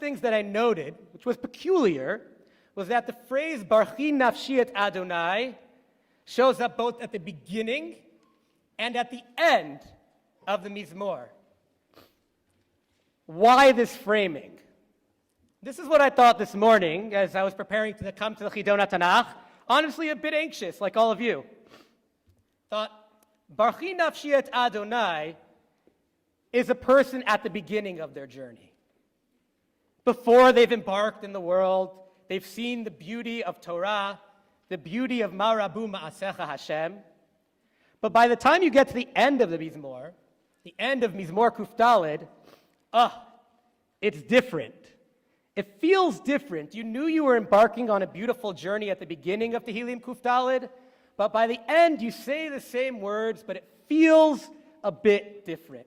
Things that I noted, which was peculiar, was that the phrase Barchi Nafshi et Adonai shows up both at the beginning and at the end of the Mizmor. Why this framing? This is what I thought this morning as I was preparing to come to the Chidon HaTanakh. Honestly, a bit anxious, like all of you. Thought, Barchi Nafshi et Adonai is a person at the beginning of their journey. Before they've embarked in the world, they've seen the beauty of Torah, the beauty of Ma Rabu Ma'asecha Hashem. But by the time you get to the end of the Mizmor, the end of Mizmor Kuf Daled, it's different. It feels different. You knew you were embarking on a beautiful journey at the beginning of Tehillim Kuf Daled, but by the end you say the same words, but it feels a bit different.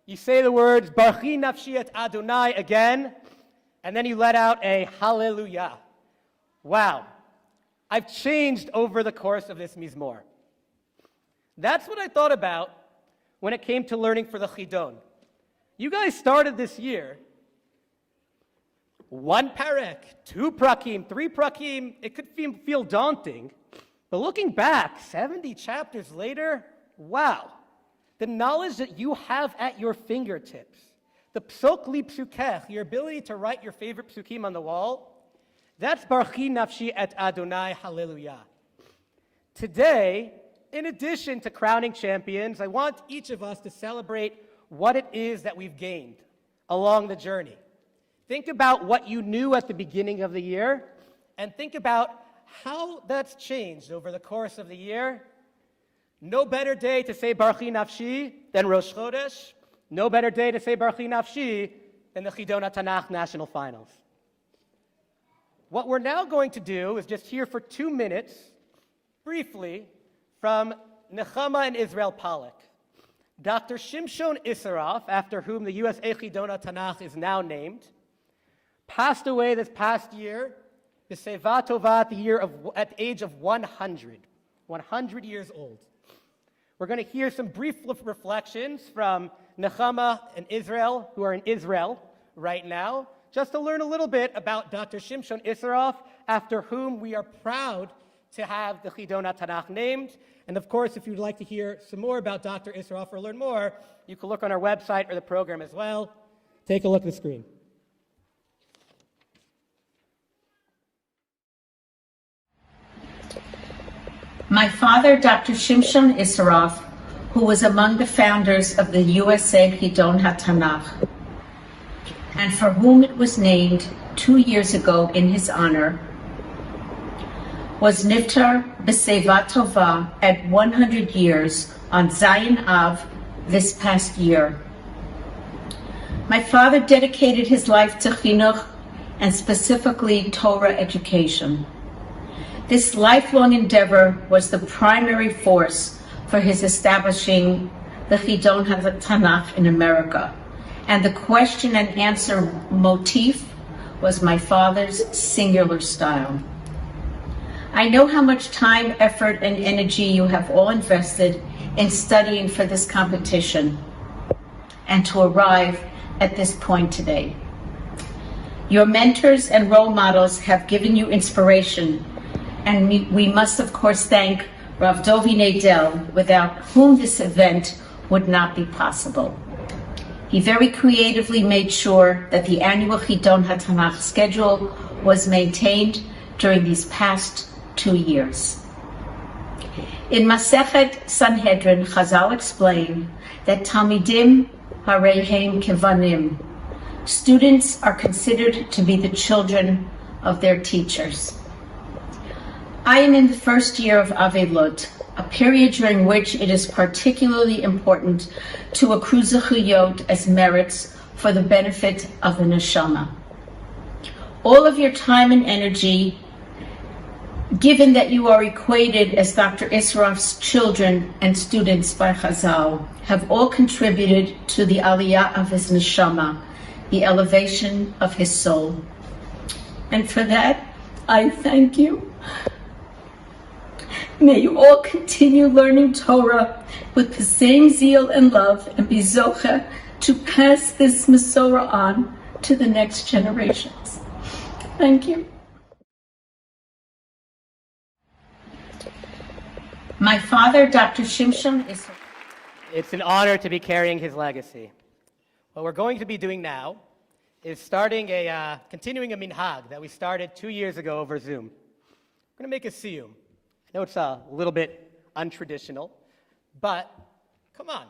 You say the words, Barchi Nafshi et Adonai again, and then you let out a hallelujah. Wow, I've changed over the course of this Mizmor. That's what I thought about when it came to learning for the Chidon. You guys started this year, 1 parek, 2 prakim, 3 prakim. It could feel daunting, but looking back, 70 chapters later, wow. The knowledge that you have at your fingertips, the psok li psukech, your ability to write your favorite psukim on the wall, that's Barchi Nafshi et Adonai, hallelujah. Today, in addition to crowning champions, I want each of us to celebrate what it is that we've gained along the journey. Think about what you knew at the beginning of the year, and think about how that's changed over the course of the year. No better day to say Barchi Nafshi than Rosh Chodesh. No better day to say Barchi Nafshi than the Chidon HaTanakh National Finals. What we're now going to do is just hear for 2 minutes, briefly, from Nechama and Israel Pollack. Dr. Shimshon Isseroff, after whom the USA Chidon HaTanakh is now named, passed away this past year, the Seva Tova, at the age of 100 years old. We're going to hear some brief reflections from Nechama and Israel, who are in Israel right now, just to learn a little bit about Dr. Shimshon Isseroff, after whom we are proud to have the Chidon HaTanakh named. And of course, if you'd like to hear some more about Dr. Isseroff or learn more, you can look on our website or the program as well. Take a look at the screen. My father, Dr. Shimshon Isseroff, who was among the founders of the USA Chidon HaTanakh, and for whom it was named 2 years ago in his honor, was niftar b'seva tova at 100 years on Zayin Av this past year. My father dedicated his life to chinuch and specifically Torah education. This lifelong endeavor was the primary force for his establishing the Chidon HaTanakh in America. And the question and answer motif was my father's singular style. I know how much time, effort, and energy you have all invested in studying for this competition and to arrive at this point today. Your mentors and role models have given you inspiration, and we must, of course, thank Rav Dovi Nadel, without whom this event would not be possible. He very creatively made sure that the annual Chidon HaTanakh schedule was maintained during these past 2 years. In Masechet Sanhedrin, Chazal explained that Talmidim harehem kevanim, students are considered to be the children of their teachers. I am in the first year of Avelot, a period during which it is particularly important to accrue zechuyot as merits for the benefit of the neshama. All of your time and energy, given that you are equated as Dr. Isseroff's children and students by Chazal, have all contributed to the aliyah of his neshama, the elevation of his soul. And for that, I thank you. May you all continue learning Torah with the same zeal and love, and be zocheh to pass this Masorah on to the next generations. Thank you. My father, Dr. Shimshon, is... It's an honor to be carrying his legacy. What we're going to be doing now is continuing a minhag that we started 2 years ago over Zoom. We're going to make a siyum. I know it's a little bit untraditional, but come on,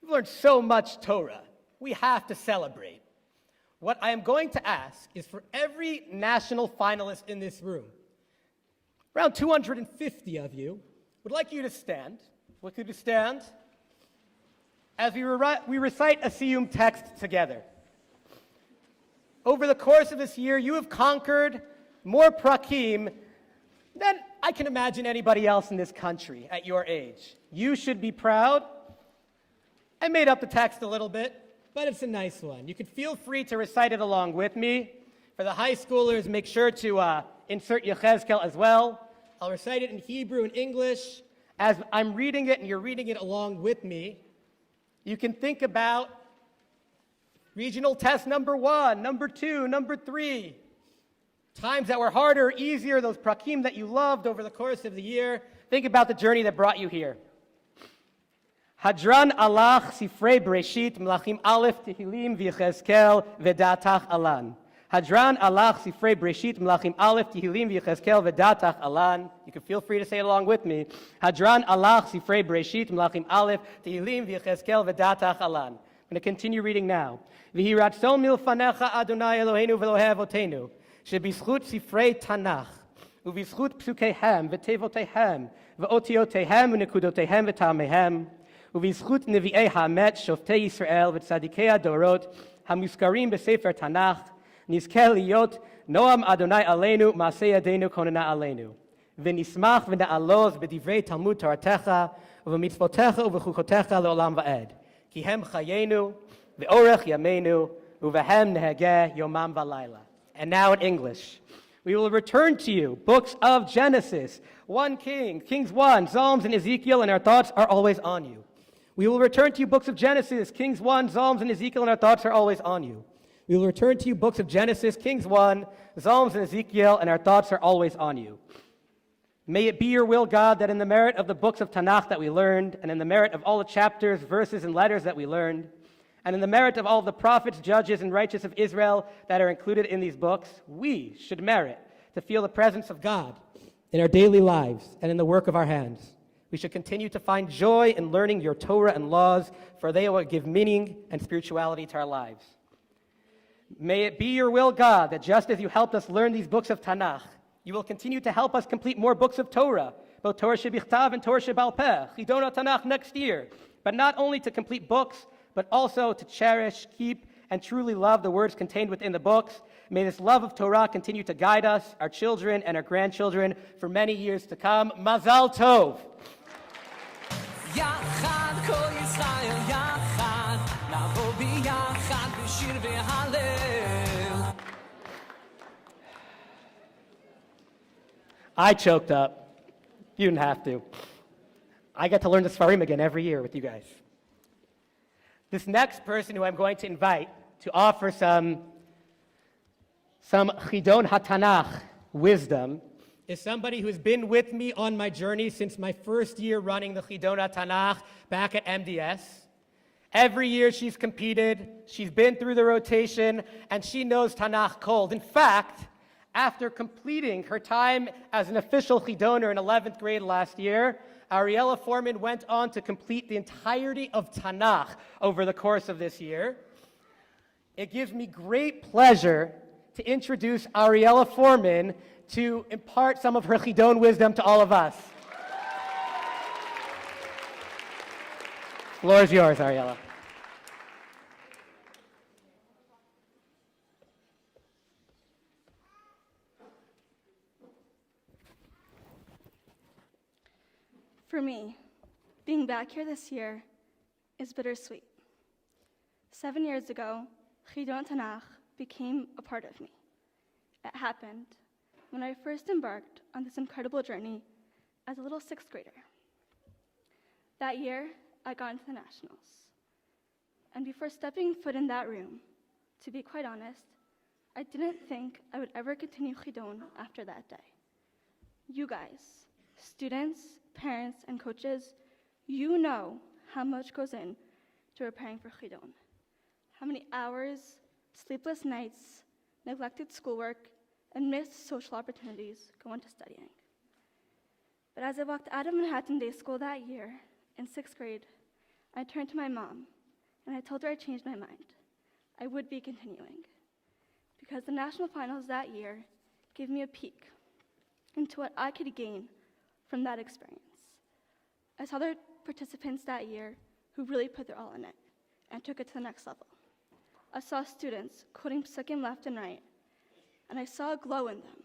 we've learned so much Torah. We have to celebrate. What I am going to ask is for every national finalist in this room, around 250 of you, would like you to stand. Would you to stand as we recite a siyum text together. Over the course of this year, you have conquered more prakim than I can imagine anybody else in this country at your age. You should be proud. I made up the text a little bit, but it's a nice one. You can feel free to recite it along with me. For the high schoolers, make sure to insert Yechezkel as well. I'll recite it in Hebrew and English. As I'm reading it and you're reading it along with me, you can think about regional test number 1, number 2, number 3. Times that were harder or easier, those prakim that you loved over the course of the year. Think about the journey that brought you here. Hadran alach sifrei Bereshit Melachim Aleph Tehillim v'Yechezkel v'datach alan. Hadran alach sifrei Bereshit Melachim Aleph Tehillim v'Yechezkel v'datach alan. You can feel free to say it along with me. Hadran alach sifrei Bereshit Melachim Aleph Tehillim v'Yechezkel v'datach alan. I'm going to continue reading now. V'hi ratzon milfanecha Adonai Eloheinu v'Elohei avotenu shebizchut sifrei Tanach ובזכות פסוקיהם ותיבותיהם ואותיותיהם ונקודותיהם וטעמיהם ובזכות נביאי האמת שופטי ישראל וצדיקי הדורות המוזכרים בספר תנ"ך נזכה להיות נועם אדוני עלינו מעשה ידינו כוננה עלינו ונשמח ונעלוז בדברי תלמוד תורתך ובמצוותיך ובחוקותיך לעולם ועד כי הם חיינו ואורך ימינו ובהם נהגה יומם ולילה. And now in English. We will return to you books of Genesis, 1 Kings 1, Psalms, and Ezekiel, and our thoughts are always on you. We will return to you books of Genesis, Kings 1, Psalms, and Ezekiel, and our thoughts are always on you. We will return to you books of Genesis, Kings 1, Psalms, and Ezekiel, and our thoughts are always on you. May it be your will, God, that in the merit of the books of Tanakh that we learned, and in the merit of all the chapters, verses, and letters that we learned, and in the merit of all the prophets, judges, and righteous of Israel that are included in these books, we should merit to feel the presence of God in our daily lives and in the work of our hands. We should continue to find joy in learning your Torah and laws, for they will give meaning and spirituality to our lives. May it be your will, God, that just as you helped us learn these books of Tanakh, you will continue to help us complete more books of Torah, both Torah Shebichtav and Torah Shebal Peh, Chidon Tanakh next year, but not only to complete books, but also to cherish, keep, and truly love the words contained within the books. May this love of Torah continue to guide us, our children, and our grandchildren for many years to come. Mazal Tov. I choked up. You didn't have to. I get to learn the Sfarim again every year with you guys. This next person who I'm going to invite to offer some Chidon HaTanakh wisdom is somebody who's been with me on my journey since my first year running the Chidon HaTanakh back at MDS. Every year she's competed, she's been through the rotation, and she knows Tanakh cold. In fact, after completing her time as an official Chidoner in 11th grade last year, Ariela Forman went on to complete the entirety of Tanakh over the course of this year. It gives me great pleasure to introduce Ariela Forman to impart some of her Chidon wisdom to all of us. The floor is yours, Ariela. For me, being back here this year is bittersweet. 7 years ago, Chidon Tanakh became a part of me. It happened when I first embarked on this incredible journey as a little sixth grader. That year, I got into the Nationals. And before stepping foot in that room, To be quite honest, I didn't think I would ever continue Chidon after that day. You guys, students, parents, and coaches, you know how much goes in to preparing for Chidon. How many hours, sleepless nights, neglected schoolwork, and missed social opportunities go into studying. But as I walked out of Manhattan Day School that year, in 6th grade, I turned to my mom, and I told her I changed my mind. I would be continuing. Because the national finals that year gave me a peek into what I could gain from that experience. I saw the participants that year who really put their all in it and took it to the next level. I saw students quoting psukim left and right, and I saw a glow in them.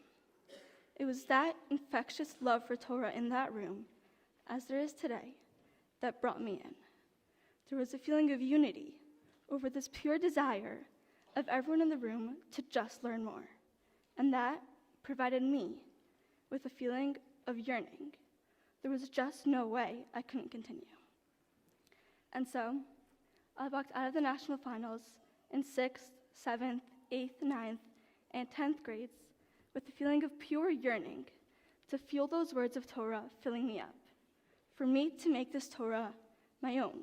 It was that infectious love for Torah in that room, as there is today, that brought me in. There was a feeling of unity over this pure desire of everyone in the room to just learn more, and that provided me with a feeling of yearning. There was just no way I couldn't continue. And so, I walked out of the national finals in 6th, 7th, 8th, 9th, and 10th grades with the feeling of pure yearning to feel those words of Torah filling me up, for me to make this Torah my own.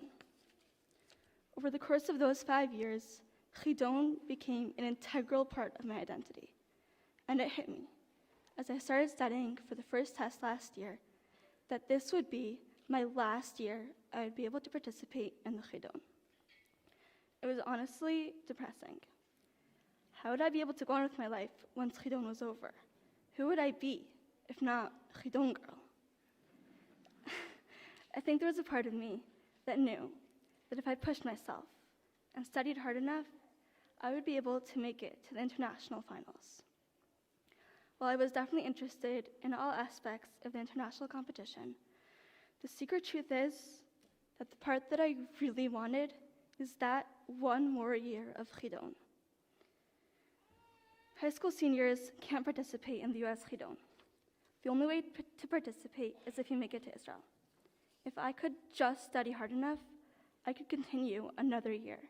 Over the course of those 5 years, Chidon became an integral part of my identity. And it hit me, as I started studying for the first test last year, that this would be my last year I would be able to participate in the Chidon. It was honestly depressing. How would I be able to go on with my life once Chidon was over? Who would I be, if not Chidon girl? I think there was a part of me that knew that if I pushed myself and studied hard enough, I would be able to make it to the international finals. While I was definitely interested in all aspects of the international competition, the secret truth is that the part that I really wanted is that one more year of Chidon. High school seniors can't participate in the US Chidon. The only way to participate is if you make it to Israel. If I could just study hard enough, I could continue another year.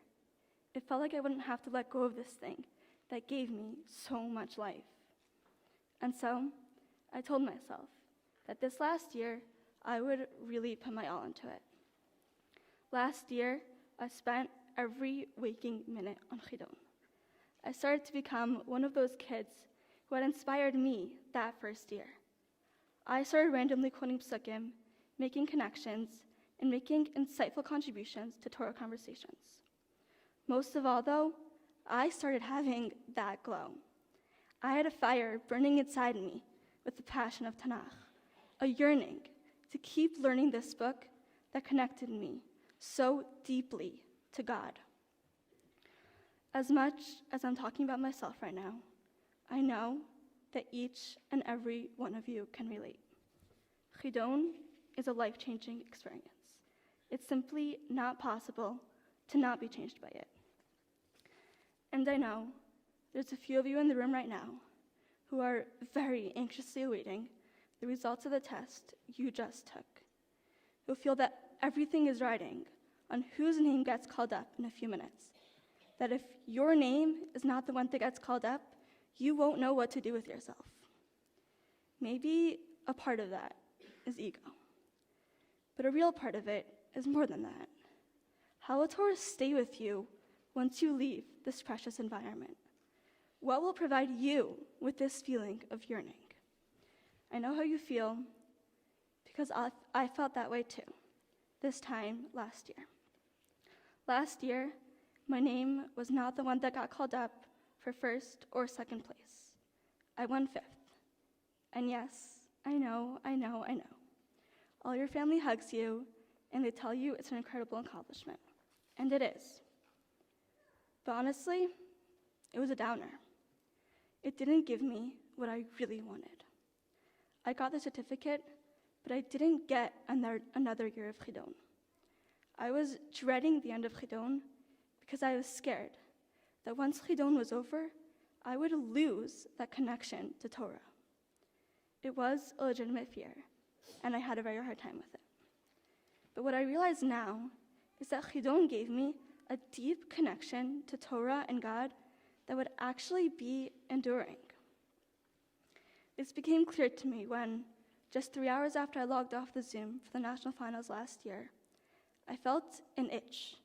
It felt like I wouldn't have to let go of this thing that gave me so much life. And so, I told myself that this last year, I would really put my all into it. Last year, I spent every waking minute on Chidon. I started to become one of those kids who had inspired me that first year. I started randomly quoting psukim, making connections, and making insightful contributions to Torah conversations. Most of all, though, I started having that glow. I had a fire burning inside me with the passion of Tanakh, a yearning to keep learning this book that connected me so deeply to God. As much as I'm talking about myself right now, I know that each and every one of you can relate. Chidon is a life-changing experience. It's simply not possible to not be changed by it. And I know there's a few of you in the room right now who are very anxiously awaiting the results of the test you just took. You'll feel that everything is riding on whose name gets called up in a few minutes. That if your name is not the one that gets called up, you won't know what to do with yourself. Maybe a part of that is ego. But a real part of it is more than that. How will Torah stay with you once you leave this precious environment? What will provide you with this feeling of yearning? I know how you feel because I felt that way too, this time last year. Last year, my name was not the one that got called up for first or second place. I won 5th. And yes, I know. All your family hugs you, and they tell you it's an incredible accomplishment. And it is. But honestly, it was a downer. It didn't give me what I really wanted. I got the certificate, but I didn't get another year of Chidon. I was dreading the end of Chidon because I was scared that once Chidon was over, I would lose that connection to Torah. It was a legitimate fear, and I had a very hard time with it. But what I realize now is that Chidon gave me a deep connection to Torah and God that would actually be enduring. This became clear to me when, just 3 hours after I logged off the Zoom for the national finals last year, I felt an itch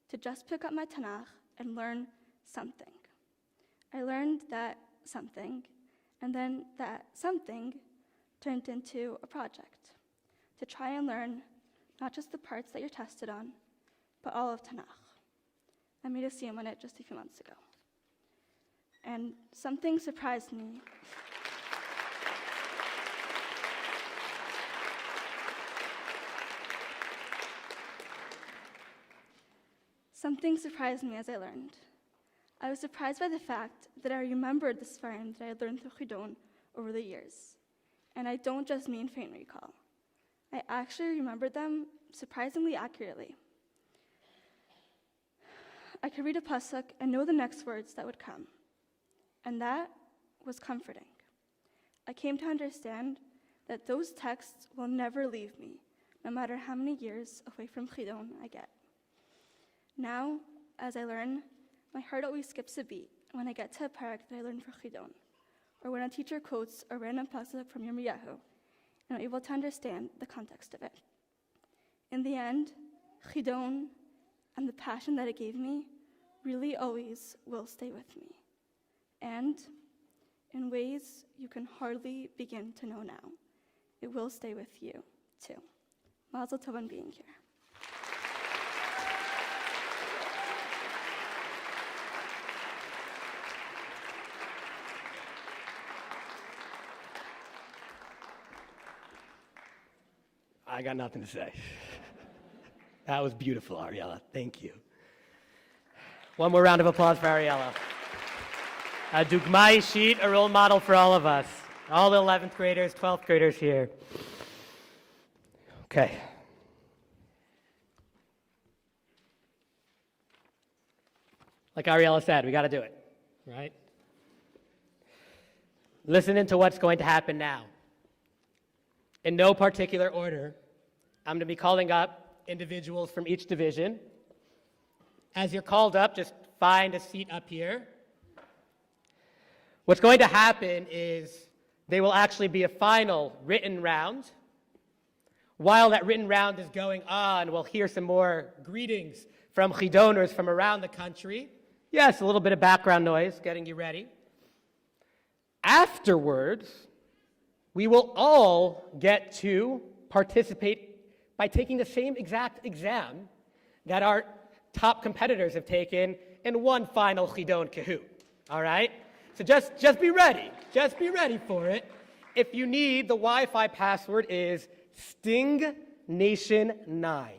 to just pick up my Tanakh and learn something. I learned that something, and then that something turned into a project to try and learn not just the parts that you're tested on, but all of Tanakh. I made a Siyum on it just a few months ago. And something surprised me. Something surprised me as I learned. I was surprised by the fact that I remembered the Sfarim that I had learned through Chidon over the years. And I don't just mean faint recall. I actually remembered them surprisingly accurately. I could read a pasuk and know the next words that would come. And that was comforting. I came to understand that those texts will never leave me, no matter how many years away from Chidon I get. Now, as I learn, my heart always skips a beat when I get to a parak that I learned for Chidon, or when a teacher quotes a random pasuk from Yirmiyahu, and I'm able to understand the context of it. In the end, Chidon and the passion that it gave me really always will stay with me, and in ways you can hardly begin to know now, it will stay with you too. Mazel tov on being here. I got nothing to say. That was beautiful, Ariela. Thank you. One more round of applause for Ariela. A dugma ishit, a role model for all of us. All the 11th graders, 12th graders here. Okay. Like Ariela said, we got to do it, right? Listen into what's going to happen now. In no particular order, I'm going to be calling up individuals from each division. As you're called up, just find a seat up here. What's going to happen is there will actually be a final written round. While that written round is going on, we'll hear some more greetings from Chidoners from around the country. Yes, a little bit of background noise, getting you ready. Afterwards, we will all get to participate by taking the same exact exam that our top competitors have taken in one final Chidon Kahoot. All right? So just be ready. Just be ready for it. If you need, the Wi-Fi password is StingNation9.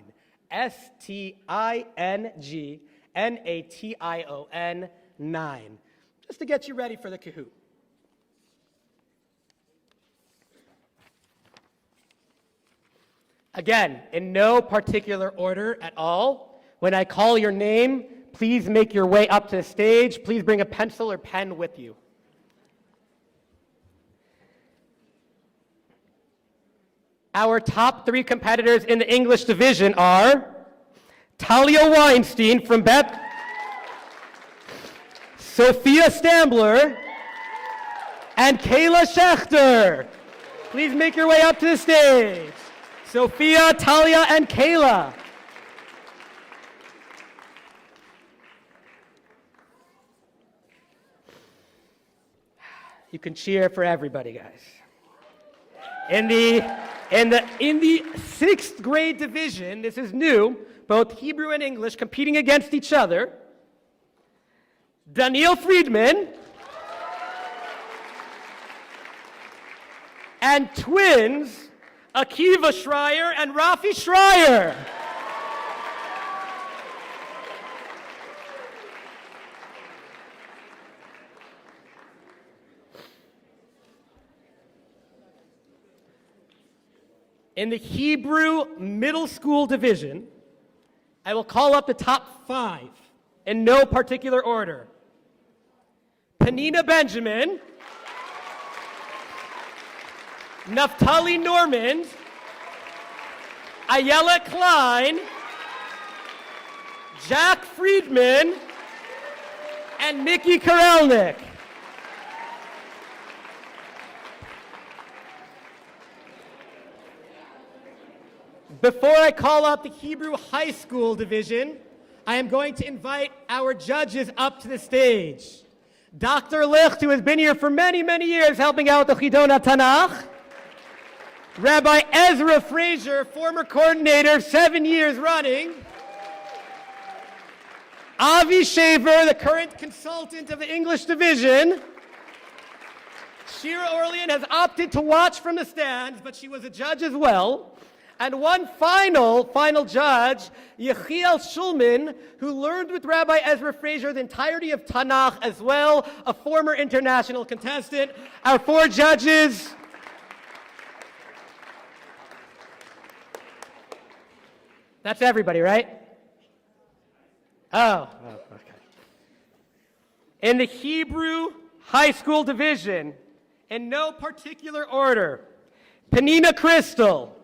StingNation 9. Just to get you ready for the Kahoot. Again, in no particular order at all. When I call your name, please make your way up to the stage. Please bring a pencil or pen with you. Our top 3 competitors in the English division are Talia Weinstein from Bet, Sophia Stambler, and Kayla Schechter. Please make your way up to the stage. Sophia, Talia, and Kayla. You can cheer for everybody, guys. In the 6th grade division, this is new, both Hebrew and English competing against each other. Daniel Friedman and twins Akiva Schreier and Rafi Schreier. In the Hebrew middle school division, I will call up the top 5 in no particular order. Panina Benjamin, Naftali Normand, Ayala Klein, Jack Friedman, and Nikki Karelnik. Before I call up the Hebrew High School division, I am going to invite our judges up to the stage. Dr. Licht, who has been here for many, many years helping out with the Chidon Tanakh. Rabbi Ezra Frazier, former coordinator, 7 years running. Avi Shaver, the current consultant of the English division. Shira Orlean has opted to watch from the stands, but she was a judge as well. And one final judge, Yechiel Shulman, who learned with Rabbi Ezra Frazier the entirety of Tanakh as well, a former international contestant. Our 4 judges. That's everybody, right? Oh, okay. In the Hebrew High School division, in no particular order, Penina Crystal,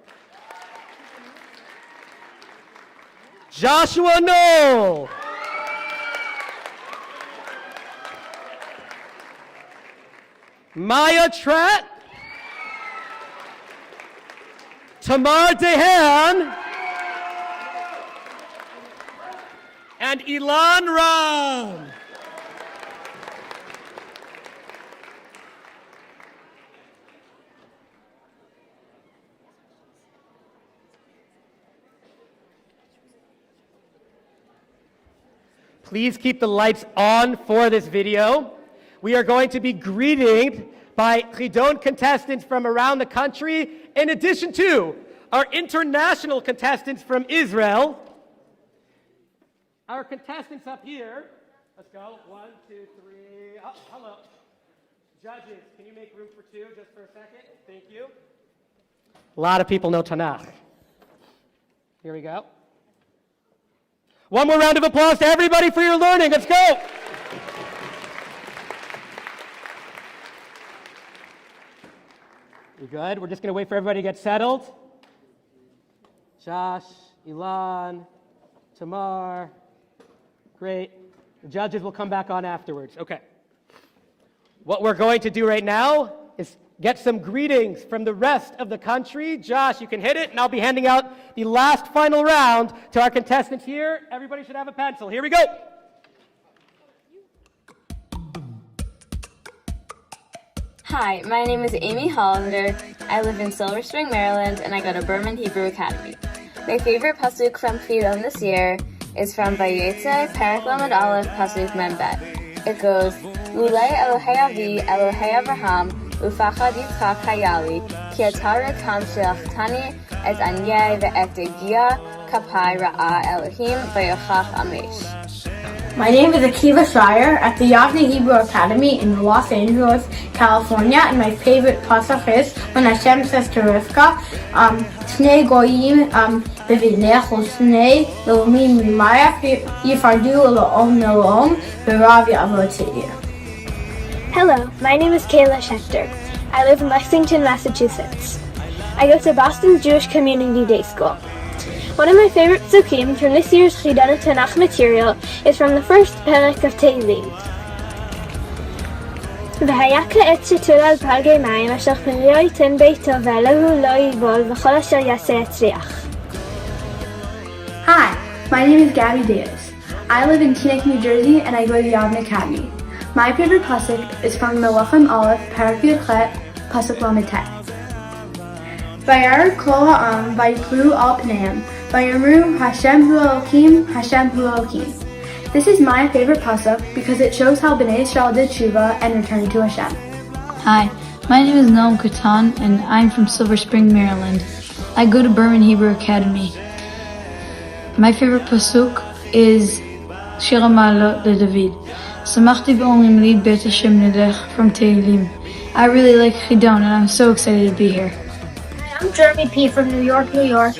Joshua Knoll, Maya Tratt, Tamar Dehan, and Ilan Ram. Please keep the lights on for this video. We are going to be greeted by Chidon contestants from around the country, in addition to our international contestants from Israel. Our contestants up here, let's go, 1, 2, 3, oh, hello. Judges, can you make room for 2 just for a second? Thank you. A lot of people know Tanakh. Here we go. One more round of applause to everybody for your learning. Let's go. You good? We're just going to wait for everybody to get settled. Josh, Ilan, Tamar. Great. The judges will come back on afterwards. Okay. What we're going to do right now is get some greetings from the rest of the country. Josh, you can hit it, and I'll be handing out the last final round to our contestants here. Everybody should have a pencil. Here we go. Hi, my name is Amy Hollander. I live in Silver Spring, Maryland, and I go to Berman Hebrew Academy. My favorite pasuk from Chidon this year is from Vayetze, Perek Lamed Aleph, pasuk Membet. It goes, Lulei Elohei Avi, Elohei Avraham, Ufachad Yitzchak Hayali, Ki Atah Retam Shelachtani Et Anyeh Ve'et Egia Kapai Ra'a Elohim Vayochach Amesh. My name is Akiva Shire at the Yavne Hebrew Academy in Los Angeles, California, and my favorite pasuk is when Hashem says to Rivka, Shnei Goyim Bevinech Shnei Lomim Mimayach Yifardu Lo'om No'om V'Rav Yavotia. Hello, my name is Kayla Schechter. I live in Lexington, Massachusetts. I go to Boston Jewish Community Day School. One of my favorite psukim from this year's Chidon Tanakh material is from the first perek of Tehillim. והיה כעת שתול על פלגי מים אשר פריו ייתן ביתו ועליהו לא יבול וכל אשר יעשה יצליח. Hi, my name is Gabby Davis. I live in Teaneck, New Jersey, and I go to Yavne Academy. My favorite pasuk is from Melachim Aleph, Perek Yudchet, pasuk Lamed Tet. Vayar kol ha'am vayiklu al pneihem, vayamru Hashem hu Elokim, Hashem hu Elokim. This is my favorite pasuk because it shows how Bnei Yisrael did tshuva and returned to Hashem. Hi, my name is Noam Katan, and I'm from Silver Spring, Maryland. I go to Berman Hebrew Academy. My favorite pasuk is Shir HaMa'alot LeDavid. Samachti b'omrim li bet Hashem nedech from Tehillim. I really like Chidon, and I'm so excited to be here. I'm Jeremy P. from New York, New York.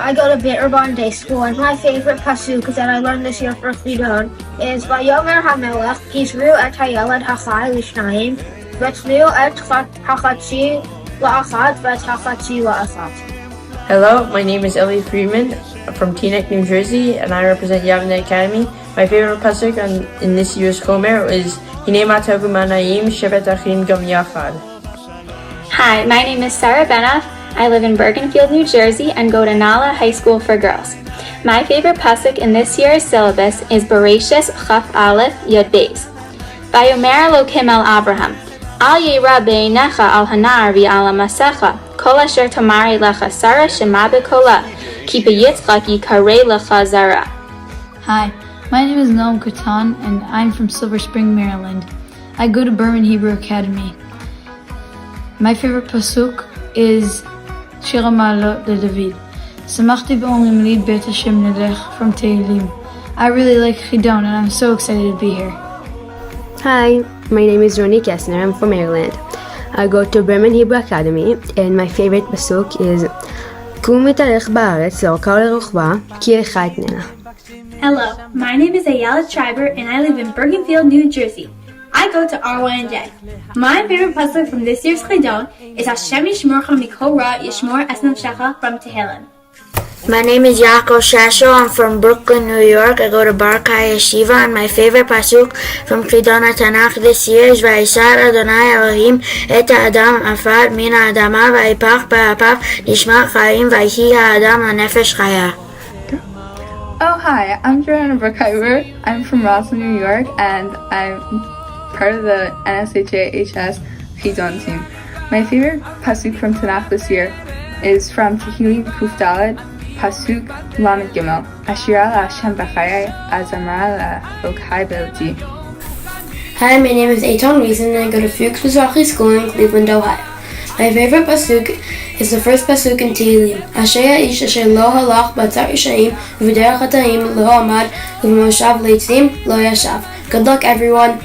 I go to Beit Urban Day School, and my favorite pasuk that I learned this year for Chidon is Vayomer HaMelech Gizru et hayeled hachai lishnayim v'tzliu et hachatzi la'achad v'et hachatzi la'achad. Hello, my name is Ellie Freeman from Teaneck, New Jersey, and I represent Yavne Academy. My favorite pasuk in this year's Chomer is Hinei Matavu Manayim Shevet Achim Gam Yachad. Hi, my name is Sarah Benoff. I live in Bergenfield, New Jersey, and go to Nala High School for Girls. My favorite pasuk in this year's syllabus is Bereshis Chaf Aleph Yod Beis. Vayomer Elokim el Abraham, Al Yira Beinecha al Hanar v'al Masecha, Kol asher Tamari lecha Sarah Shema b'kola, Ki b'yitzchak yikarei lecha Zara. Hi, my name is Noam Katan, and I'm from Silver Spring, Maryland. I go to Berman Hebrew Academy. My favorite pasuk is Shir HaMa'alot de David. Samachti b'omrim li bet Hashem nelech from Tehillim. I really like Chidon, and I'm so excited to be here. Hi, my name is Roni Kessner. I'm from Maryland. I go to Berman Hebrew Academy, and my favorite pasuk is Kum v'tarech ba'aretz l'orka u'lerochba ki echad nena. Hello, my name is Ariela Schreiber, and I live in Bergenfield, New Jersey. I go to R1J. My favorite pasuk from this year's Chidon is Hashem Yishmorcha Mikol Ra Yishmor Es Nafshecha from Tehillim. My name is Yaakov Shasho. I'm from Brooklyn, New York. I go to Bar Kai Yeshiva, and my favorite pasuk from Chidon HaTanakh this year is Vayisar Adonai Elohim et Adam Afar Min Ha'adama Vayipach Ba'apav Nishma Chayim Vayhi Ha'adam LaNefesh Chaya. Oh, hi, I'm Joanna Brookheimer. I'm from Roslyn, New York, and I'm part of the NSHA-HS Chidon team. My favorite pasuk from Tanakh this year is from Tehillim Kuf Dalet, pasuk Lamed Gimel. Ashira Hashem b'chayai, azamra l'Elokai be'oti. Hi, my name is Eitan Reason, and I go to Fuchs Mizrahi School in Cleveland, Ohio. My favorite pasuk is the first pasuk in Tehillim. Asher ha'ish asher lo halach b'atzar Yishayim v'derech hatayim lo amad v'moshav leitzim lo yashav. Good luck, everyone.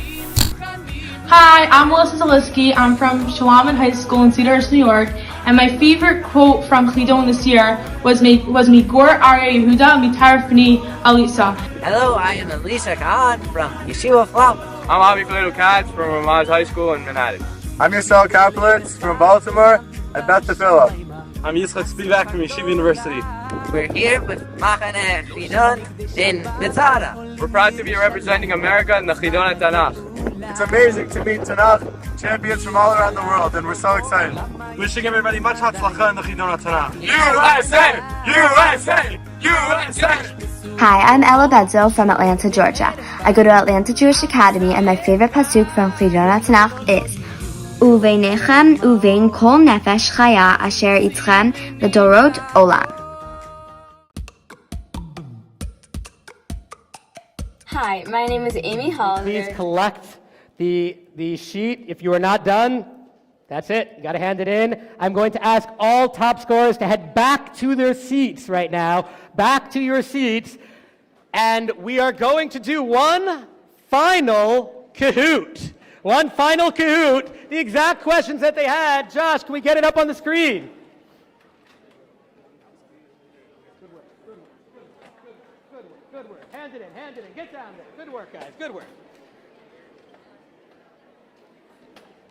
Hi, I'm Melissa Zalisky. I'm from Shalaman High School in Cedarhurst, New York, and my favorite quote from Chidon this year was Migor Arya Yehuda Mitar Fni Alisa. Hello, I am Elisa Khan from Yeshiva Flop. I'm Avi Khalil Katz from Ramaz High School in Manhattan. I'm Yisrael Kaplitz from Baltimore and Beth Phillip. I'm Yitzchak Spivak from Yeshiva University. We're here with Machane Chidon in Nitzara. We're proud to be representing America in the Chidon HaTanakh. It's amazing to meet Tanakh champions from all around the world, and we're so excited. Wishing everybody much hatzlacha in the Chidon HaTanakh. USA! USA! USA! Hi, I'm Ella Bedzo from Atlanta, Georgia. I go to Atlanta Jewish Academy, and my favorite pasuk from Chidon HaTanakh is Uveinechem uvein kol nefesh chaya asher itzchem ledorot olam. Hi, my name is Amy Hollander. Please collect the sheet. If you are not done, that's it. You got to hand it in. I'm going to ask all top scorers to head back to their seats right now. Back to your seats. And we are going to do one final Kahoot. One final Kahoot. The exact questions that they had. Josh, can we get it up on the screen? Good work. Hand it in. Get down there. Good work, guys. Good work.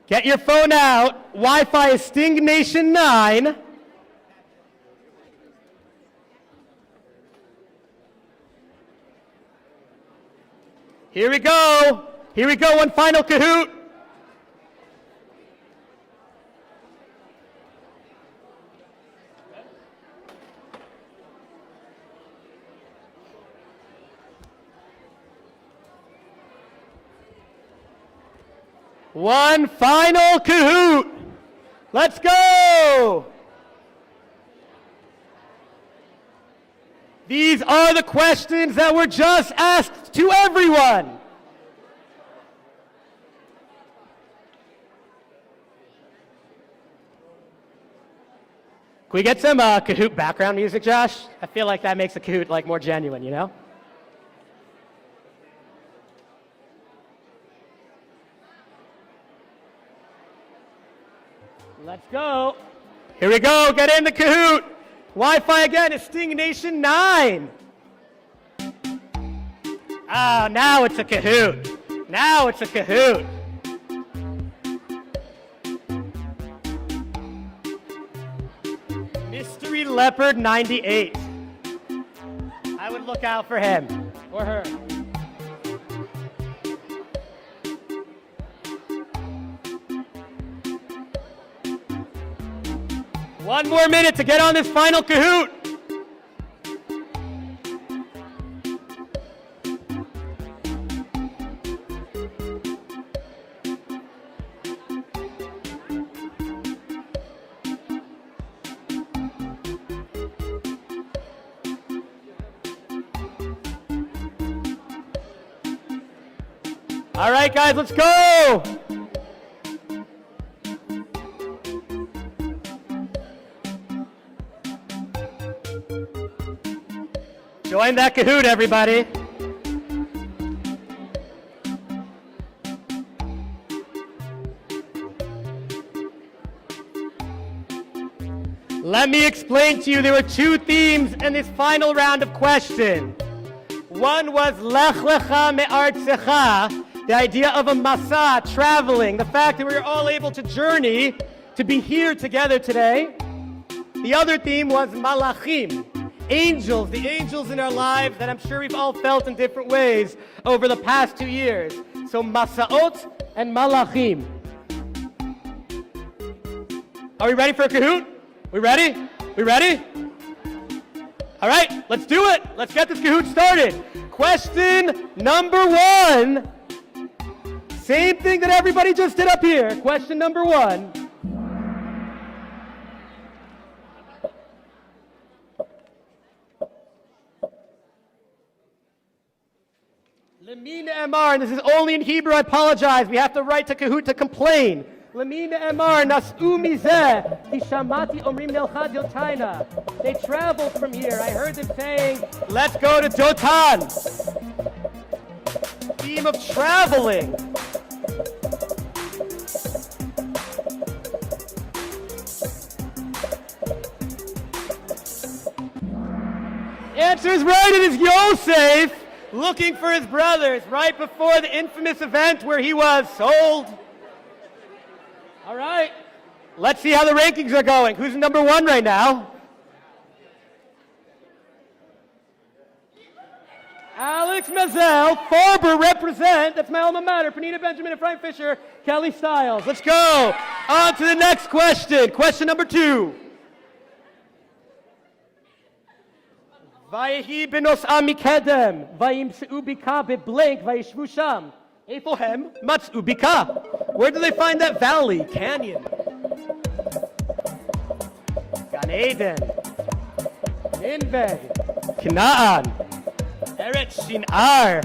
Get your phone out. Wi-Fi is Sting Nation 9. Here we go. One final Kahoot. One final Kahoot. Let's go. These are the questions that were just asked to everyone. Can we get some Kahoot background music, Josh? I feel like that makes the Kahoot more genuine, you know? Let's go. Here we go. Get in the Kahoot. Wi-Fi again is Sting Nation 9. Ah, now it's a Kahoot. Mystery Leopard 98. I would look out for him or her. One more minute to get on this final Kahoot. All right, guys, let's go. Join that Kahoot, everybody. Let me explain to you, there were two themes in this final round of questions. One was Lech Lecha Me'artzecha, the idea of a masa, traveling, the fact that we were all able to journey to be here together today. The other theme was Malachim, angels, the angels in our lives that I'm sure we've all felt in different ways over the past 2 years. So Masaot and Malachim. Are we ready for a Kahoot? We ready? We ready? All right, let's do it. Let's get this Kahoot started. Question number 1. Same thing that everybody just did up here. Question number 1. Lemina Emar, and this is only in Hebrew, I apologize. We have to write to Kahoot to complain. Lemina Emar, Nas'u Mizeh, Tishamati Omrim Nelchad Yotaina. They traveled from here. I heard them saying, let's go to Dotan. Theme of traveling. Answer is right, it is Yosef looking for his brothers right before the infamous event where he was sold. All right, let's see how the rankings are going. Who's number 1 right now? Alex Mazel, Farber represent, that's my alma mater, Panina Benjamin, Ephraim Fisher, Kelly Stiles. Let's go on to the next question. Question number 2. Vayehi benos amikedem, vayimseu bika beblink, vayishvu sham. Efohem matzu bika. Where do they find that valley, canyon? Gan Eden, Ninveh, Canaan, Eretz Shinar.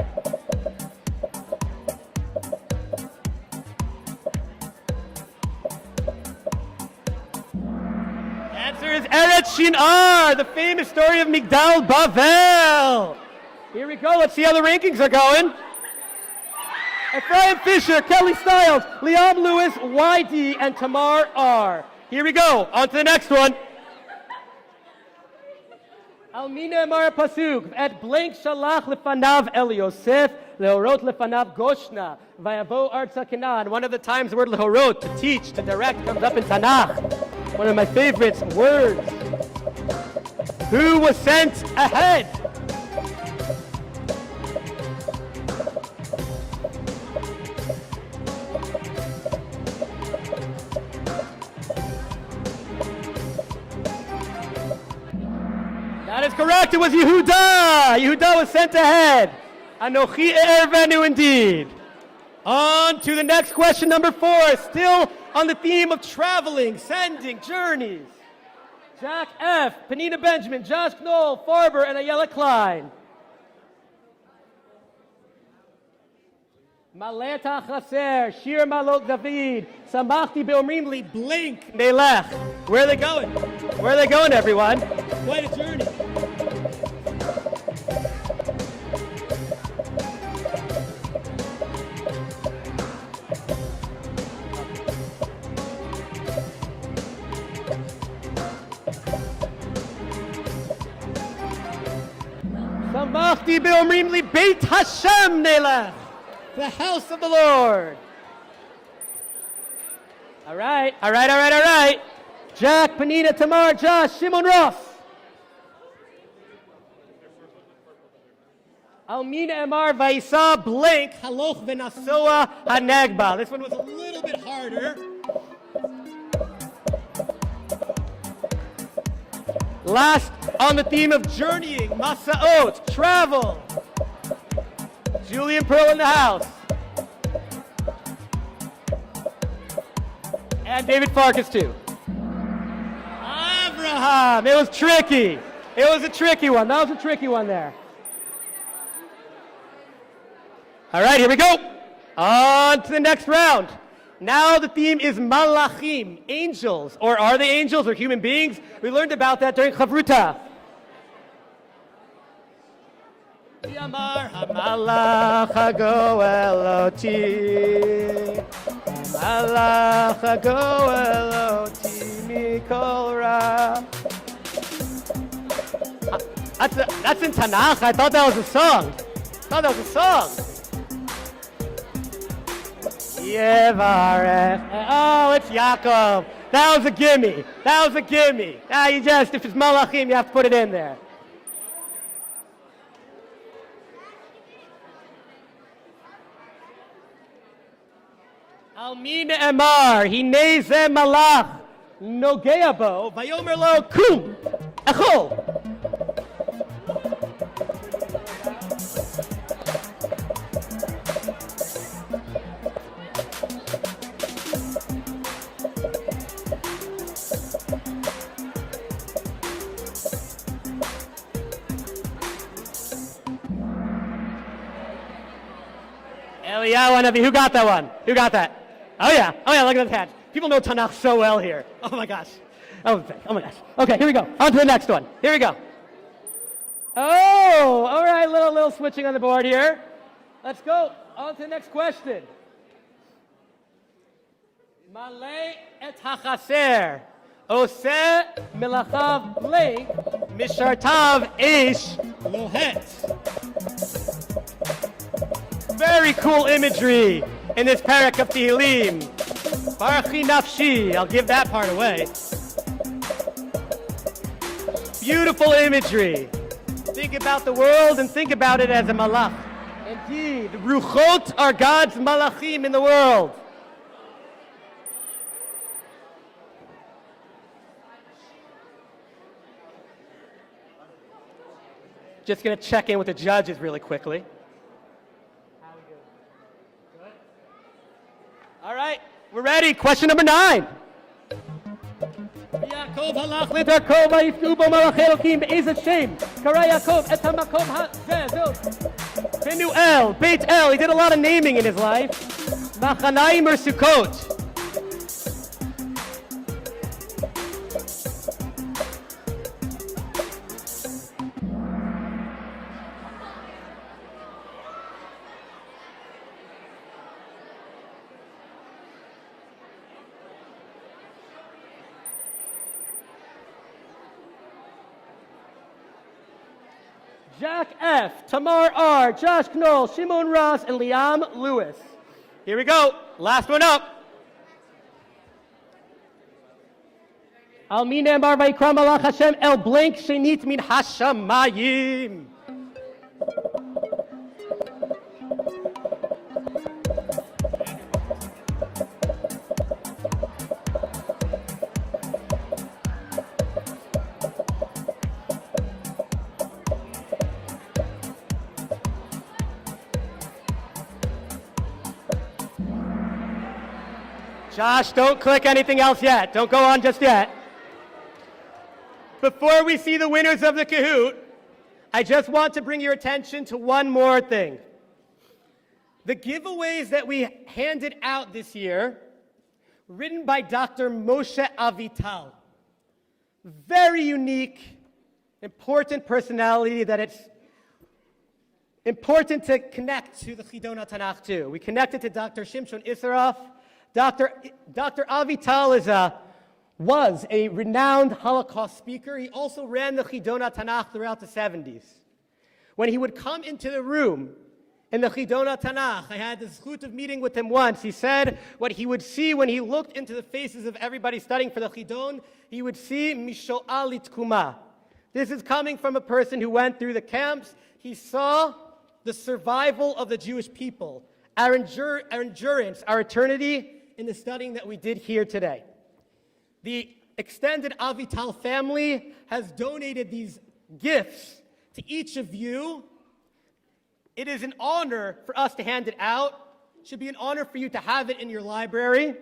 Answer is Eretz Shinar, the famous story of Migdal Bavel. Here we go. Let's see how the rankings are going. Ephraim Fisher, Kelly Stiles, Liam Lewis, YD, and Tamar R. Here we go. On to the next one. Almina Emar Pasuk, at blank shalach lefanav El Yosef, leorot lefanav Goshna, vayavo artza Canaan. One of the times the word leorot, to teach, to direct, comes up in Tanakh. One of my favorites, words. Who was sent ahead? That is correct. It was Yehuda. Yehuda was sent ahead. Anochi ervenu indeed. On to the next question, number 4. Still on the theme of traveling, sending, journeys. Jack F., Panina Benjamin, Josh Knoll, Farber, and Ayala Klein. Maleta Chaser, Shir Malot David, Samachti Beomrim Li, Blink Melech. Where are they going? Where are they going, everyone? Quite a journey. Samachti Beomrim Li, Beit Hashem Nelech. The house of the Lord. All right. Jack, Panina, Tamar, Josh, Shimon, Ross. Almina, Emar, Vaisa, Blank, Haloch, Venasoa, Hanagba. This one was a little bit harder. Last on the theme of journeying, Masa'ot, travel. Julian Pearl in the house. And David Farkas too. Abraham, it was tricky. It was a tricky one. That was a tricky one there. All right, here we go. On to the next round. Now the theme is Malachim, angels. Or are they angels or human beings? We learned about that during Chavruta. Yamar hamalach hago eloti, malach hago eloti mikol ra. That's in Tanakh. I thought that was a song. Yevarech. Oh, it's Yaakov. That was a gimme. If it's Malachim, you have to put it in there. Almin Emar, Hinei Ze Malach, Nogea Bo, Vayomer Lo Kum, Echol. Eliyahu, who got that one? Who got that? Oh yeah, look at those hands. People know Tanakh so well here. Oh my gosh. Oh my gosh. Okay, here we go. On to the next one. Here we go. Oh, all right, little switching on the board here. Let's go. On to the next question. Malay et hachaser. Oseh melachav blei mishartav ish lohet. Very cool imagery in this parak of Tehillim. Barachi nafshi, I'll give that part away. Beautiful imagery. Think about the world and think about it as a malach. Indeed, ruchot are God's malachim in the world. Just going to check in with the judges really quickly. All right, we're ready. Question number 9. Yaakov halach ledarko vayifku bo malachei Elokim be'ezet shem. Kara Yaakov et hamakom hazeh zot. Penuel, Beit El. He did a lot of naming in his life. Machanaim or Sukkot. Jack F., Tamar R., Josh Knoll, Shimon Ross, and Liam Lewis. Here we go. Last one up. Al minem bar vayikram malach Hashem el blank shenit min hashamayim. Josh, don't click anything else yet. Don't go on just yet. Before we see the winners of the Kahoot, I just want to bring your attention to one more thing. The giveaways that we handed out this year, written by Dr. Moshe Avital. Very unique, important personality that it's important to connect to the Chidon Tanakh too. We connected to Dr. Shimshon Issarov. Dr. Avital was a renowned Holocaust speaker. He also ran the Chidon Tanakh throughout the 70s. When he would come into the room in the Chidon Tanakh, I had the zchut of meeting with him once. He said what he would see when he looked into the faces of everybody studying for the Chidon, he would see Misho'al Litkuma. This is coming from a person who went through the camps. He saw the survival of the Jewish people, our endurance, our eternity, in the studying that we did here today. The extended Avital family has donated these gifts to each of you. It is an honor for us to hand it out. It should be an honor for you to have it in your library.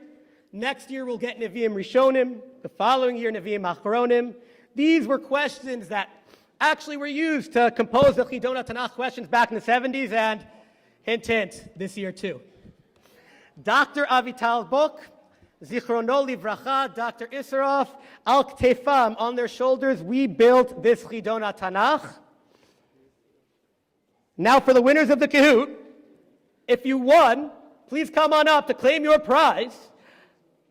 Next year, we'll get Nevi'im Rishonim. The following year, Nevi'im Achronim. These were questions that actually were used to compose the Chidon HaTanakh questions back in the 70s, and hint, hint, this year too. Dr. Avital's book, Zichrono Livracha, Dr. Issarov, Al Ktefam, on their shoulders, we built this Chidon HaTanakh. Now for the winners of the Kahoot, if you won, please come on up to claim your prize.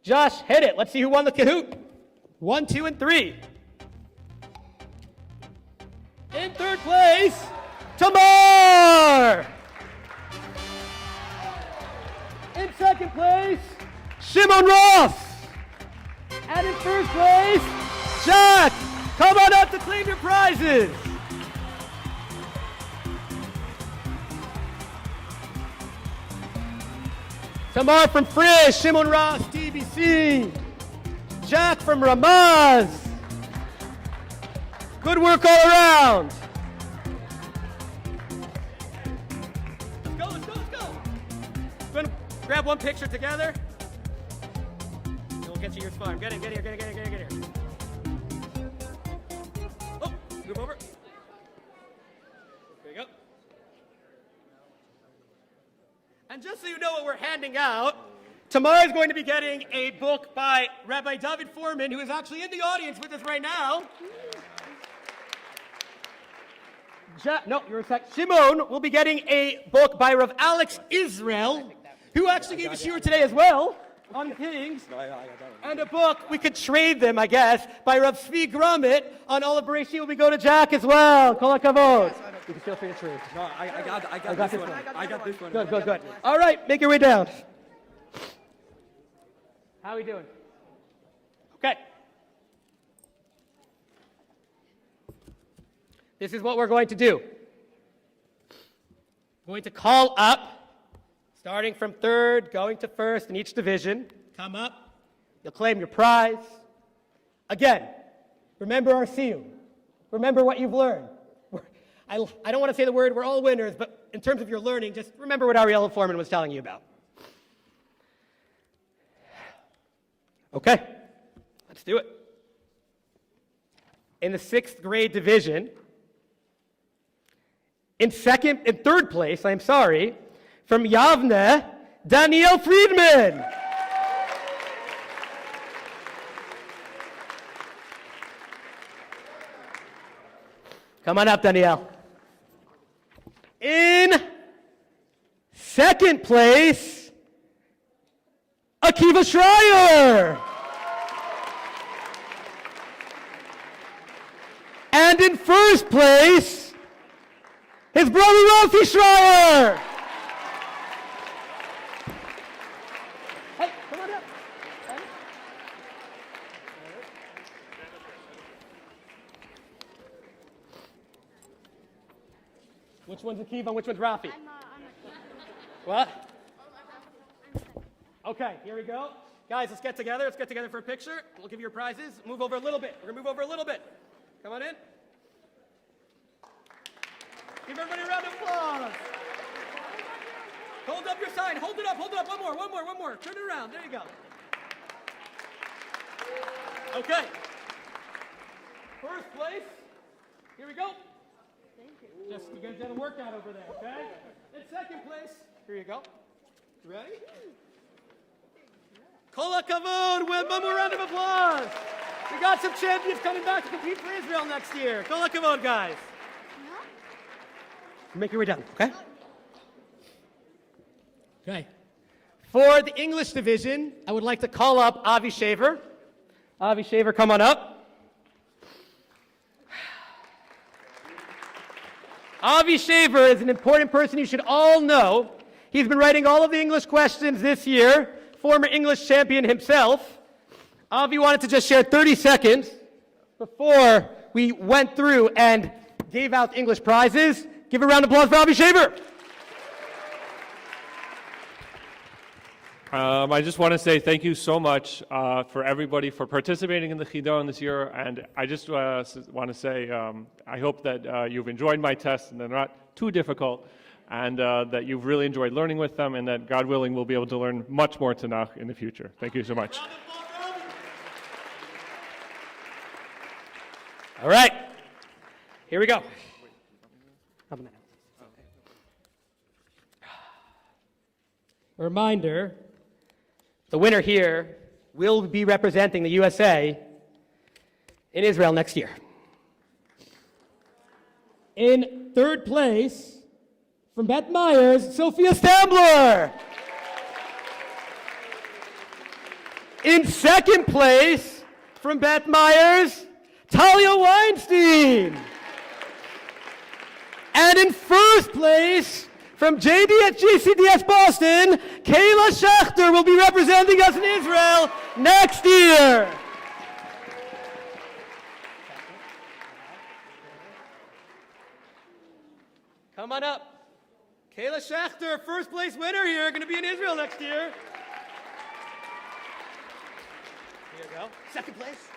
Josh, hit it. Let's see who won the Kahoot. 1, 2, and 3. In third place, Tamar. In second place, Shimon Ross. And in first place, Jack. Come on up to claim your prizes. Tamar from Frisch, Shimon Ross, TBC. Jack from Ramaz. Good work all around. Let's go, let's go, let's go. We're gonna grab one picture together. And we'll get you your spot. Get in, get here, get here, get here, get here. Oh, move over. There you go. And just so you know what we're handing out, Tamar is going to be getting a book by Rabbi David Forman, who is actually in the audience with us right now. Shimon will be getting a book by Rav Alex Israel, who actually gave a shiur today as well on Kings. And a book, we could trade them, I guess, by Rav Tzvi Grummet on all of Bereshit will be go to Jack as well. Kol hakavod. You can feel free to trade. No, I got this one. I got this one. Good, good, good. All right, make your way down. How are we doing? Okay. This is what we're going to do. We're going to call up, starting from third, going to first in each division. Come up. You'll claim your prize. Again, remember our siyum. Remember what you've learned. I don't want to say the word, we're all winners, but in terms of your learning, just remember what Ariela Forman was telling you about. Okay, let's do it. In the 6th grade division, in third place, from Yavne, Danielle Friedman. Come on up, Danielle. In second place, Akiva Schreier. And in first place, his brother Rafi Schreier. Hey, come on up. Which one's Akiva and which one's Rafi? What? Okay, here we go. Guys, let's get together. Let's get together for a picture. We'll give you your prizes. Move over a little bit. We're going to move over a little bit. Come on in. Give everybody a round of applause. Hold up your sign. Hold it up. Hold it up. One more. Turn it around. There you go. Okay. First place. Here we go. Thank you. Just you guys had a workout over there, okay? In second place. Here you go. You ready? Kol hakavod. One more round of applause. We got some champions coming back to compete for Israel next year. Kol hakavod, guys. Make your way down, okay? Okay. For the English division, I would like to call up Avi Shaver. Avi Shaver, come on up. Avi Shaver is an important person you should all know. He's been writing all of the English questions this year, former English champion himself. Avi wanted to just share 30 seconds before we went through and gave out English prizes. Give a round of applause for Avi Shaver. I just want to say thank you so much for everybody for participating in the Chidon this year, and I just want to say I hope that you've enjoyed my tests and they're not too difficult, and that you've really enjoyed learning with them, and that God willing we'll be able to learn much more Tanakh in the future. Thank you so much. All right, here we go. A reminder, the winner here will be representing the USA in Israel next year. In third place, from Beth Myers, Sophia Stambler. In second place, from Beth Myers, Talia Weinstein. And in first place, from JD at GCDS Boston, Kayla Schechter will be representing us in Israel next year. Come on up. Kayla Schechter, first place winner here, going to be in Israel next year. Here you go. Second place.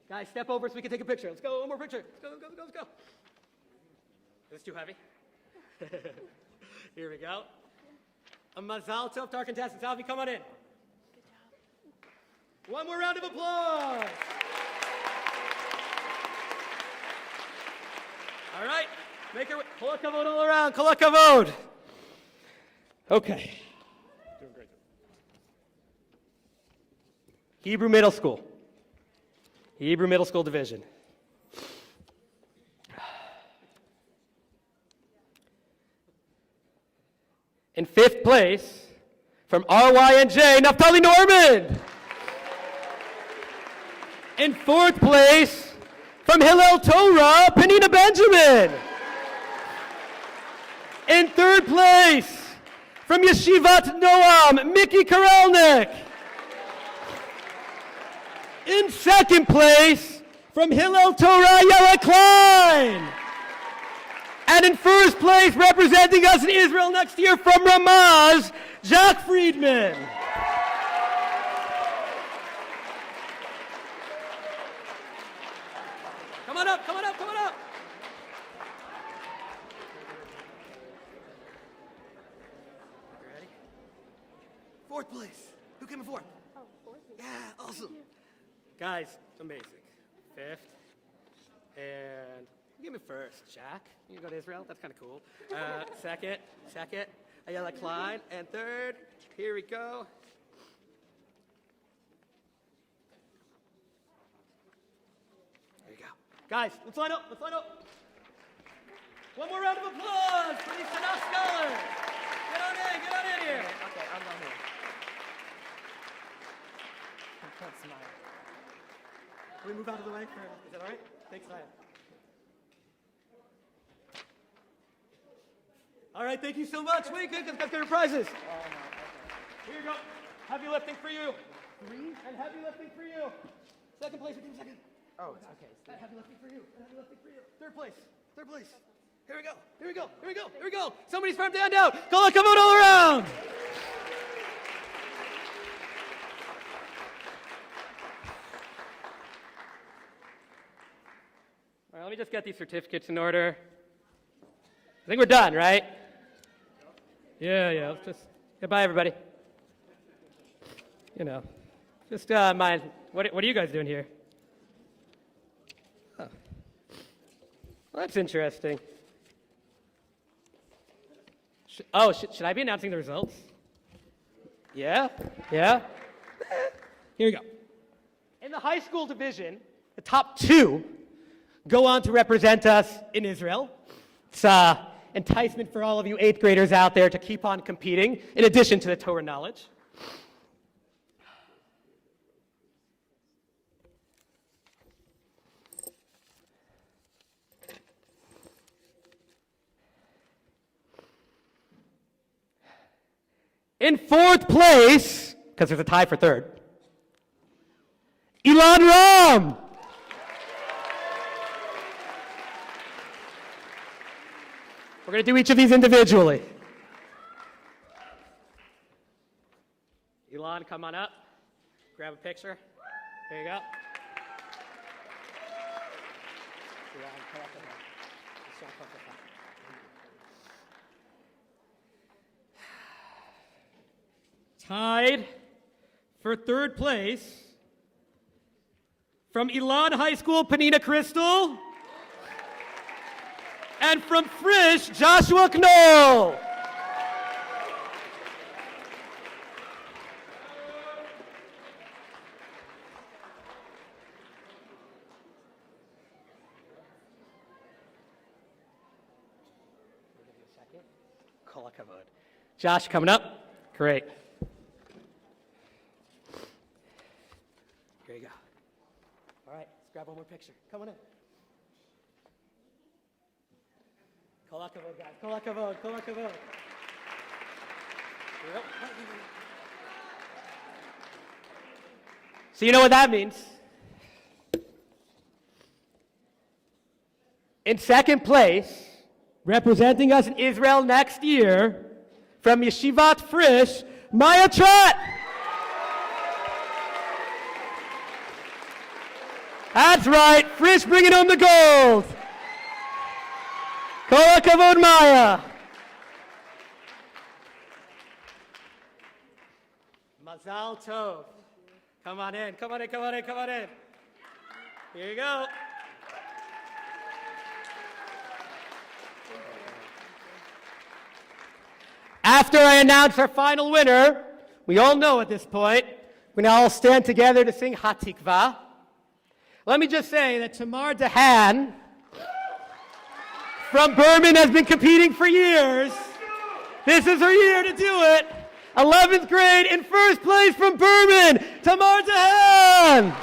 Guys, step over so we can take a picture. Let's go, one more picture. Let's go. Is this too heavy? Here we go. A mazal tov to our contestants. Alfie, come on in. One more round of applause. All right, make your way. Kol hakavod all around. Kol hakavod. Okay. Doing great. Hebrew Middle School. Hebrew Middle School Division. In fifth place, from RYNJ, Naftali Norman. In fourth place, from Hillel Torah, Penina Benjamin. In third place, from Yeshivat Noam, Mickey Karelnik. In second place, from Hillel Torah, Yella Klein. And in first place, representing us in Israel next year from Ramaz, Jacques Friedman. Come on up. Ready? Fourth place. Who came in fourth? Oh, fourth. Yeah, awesome. Guys, amazing. Fifth. And give me first, Jack. You go to Israel? That's kind of cool. Second, Ayala Klein. And third, here we go. There you go. Guys, let's line up. One more round of applause for these Tanakh scholars. Get on in here. Okay, I'm not here. I can't smile. Can we move out of the way? Is that all right? Thanks, Ryan. All right, thank you so much. Wait, good, let's get your prizes. Here you go. Heavy lifting for you. 3 and heavy lifting for you. Second place, we'll do second. Oh, it's okay. Heavy lifting for you. Third place. Here we go. Somebody's from down. Kol hakavod all around. All right, let me just get these certificates in order. I think we're done, right? Yeah. Let's just goodbye, everybody. Just mind. What are you guys doing here? Oh, well, that's interesting. Should I be announcing the results? Yeah. Here we go. In the high school division, the top 2 go on to represent us in Israel. It's enticement for all of you 8th graders out there to keep on competing, in addition to the Torah knowledge. In 4th place, because there's a tie for 3rd, Ilan Ram. We're going to do each of these individually. Elon, come on up. Grab a picture. There you go. Tied for third place from Elon High School, Panina Crystal, and from Frisch, Joshua Knoll. Josh, coming up. Great. Here you go. All right, let's grab one more picture. Come on in. Kol hakavod, guys. Kol hakavod. Kol hakavod. So you know what that means? In second place, representing us in Israel next year, from Yeshivat Frisch, Maya Trot. That's right, Frisch bringing home the gold. Kol hakavod, Maya. Mazal tov. Come on in, come on in, come on in, come on in. Here you go. After I announce our final winner, we all know at this point, we're going to all stand together to sing Hatikvah. Let me just say that Tamar Dahan from Berman has been competing for years. This is her year to do it. 11th grade in first place from Berman, Tamar Dahan.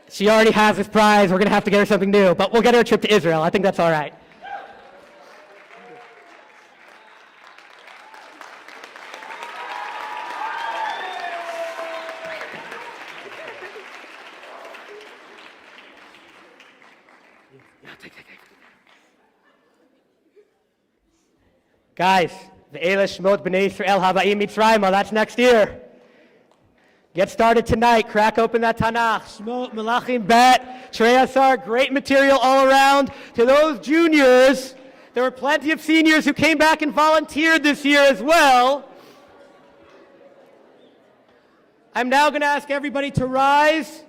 She already has this prize. We're going to have to get her something new, but we'll get her a trip to Israel. I think that's all right. Guys, the Eila Shmot B'nai Yisrael Habayim Mitzrayim, that's next year. Get started tonight. Crack open that Tanakh. Shmot, Melachim, Bet, Shrei Asar. Great material all around. To those juniors, there were plenty of seniors who came back and volunteered this year as well. I'm now going to ask everybody to rise,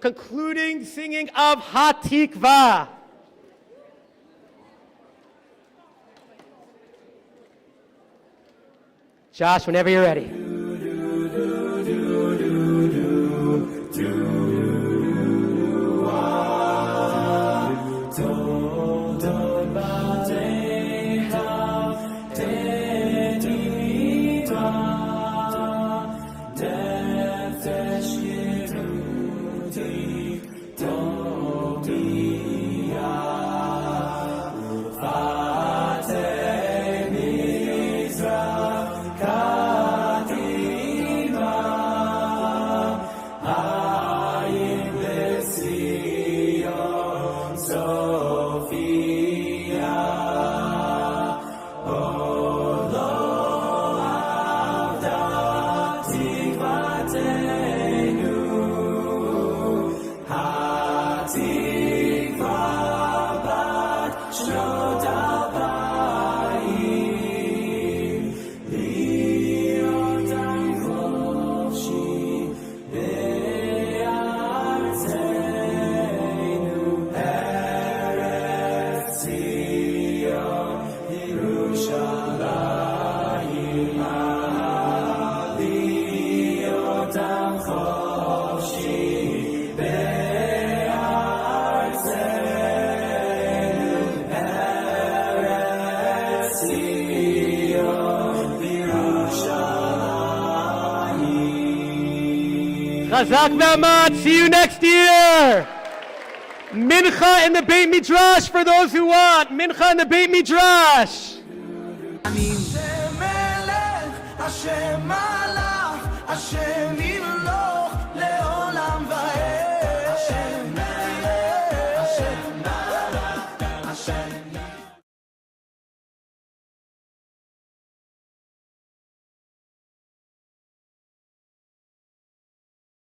concluding singing of Hatikvah. Josh, whenever you're ready. Chazak V'amat. See you next year. Mincha in the Beit Midrash for those who want. Mincha in the Beit Midrash. Hashem